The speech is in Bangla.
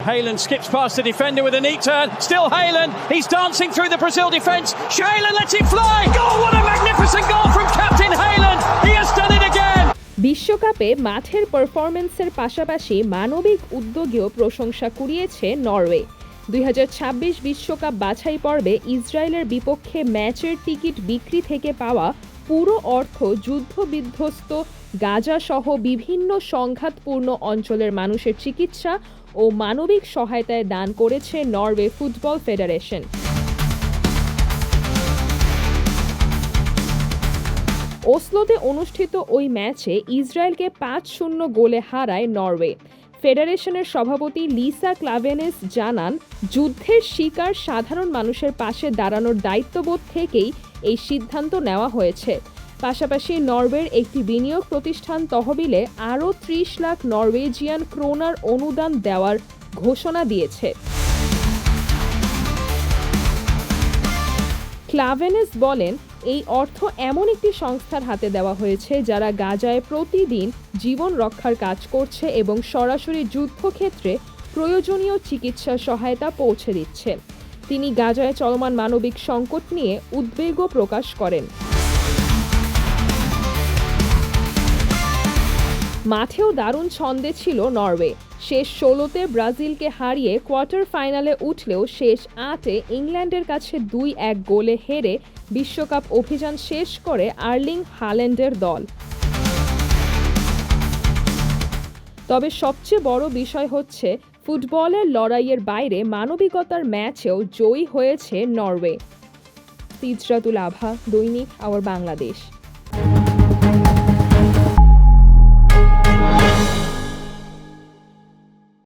Haaland skips past the defender with a neat turn. Still Haaland. He's dancing through the Brazil defence. Haaland lets it fly. Goal! What a magnificent goal from captain Haaland. He has done it again. বিশ্বকাপে মাঠের পারফরম্যান্সের পাশাপাশি মানবিক উদ্যোগেও প্রশংসা কুড়িয়েছে নরওয়ে। 2026 বিশ্বকাপ বাছাই পর্বে ইসরায়েলের বিপক্ষে ম্যাচের টিকিট বিক্রি থেকে পাওয়া পুরো অর্থ যুদ্ধবিধ্বস্ত গাজা সহ বিভিন্ন সংঘাতপূর্ণ অঞ্চলের মানুষের চিকিৎসা ও মানবিক সহায়তায় দান করেছে নরওয়ে ফুটবল ফেডারেশন। ওসলোতে অনুষ্ঠিত ওই ম্যাচে ইসরায়েলকে 5-0 গোলে হারায় নরওয়ে। ফেডারেশনের সভাপতি লিসা ক্লাভেনেস জানান, যুদ্ধের শিকার সাধারণ মানুষের পাশে দাঁড়ানোর দায়িত্ববোধ থেকেই এই সিদ্ধান্ত নেওয়া হয়েছে। পাশাপাশি নরওয়ের একটি বিনিয়োগ প্রতিষ্ঠান তহবিলে আরও 30 লাখ নরওয়েজিয়ান ক্রোনার অনুদান দেওয়ার ঘোষণা দিয়েছে। ক্লাভেনেস বলেন, এই অর্থ এমন একটি সংস্থার হাতে দেওয়া হয়েছে যারা গাজায় প্রতিদিন জীবন রক্ষার কাজ করছে এবং সরাসরি যুদ্ধক্ষেত্রে প্রয়োজনীয় চিকিৎসা সহায়তা পৌঁছে দিচ্ছে। তিনি গাজায় চলমান মানবিক সংকট নিয়ে উদ্বেগও প্রকাশ করেন। মাঠেও দারুণ ছন্দে ছিল নরওয়ে। শেষ 16তে ব্রাজিলকে হারিয়ে কোয়ার্টার ফাইনালে উঠলেও শেষ 8-এ ইংল্যান্ডের কাছে 2-1 গোলে হেরে বিশ্বকাপ অভিযান শেষ করে আর্লিং হাল্যান্ডের দল। তবে সবচেয়ে বড় বিষয় হচ্ছে, ফুটবলের লড়াইয়ের বাইরে মানবিকতার ম্যাচেও জয়ী হয়েছে নরওয়ে। সিজরাতুল আভা, দৈনিক আওয়ার বাংলাদেশ।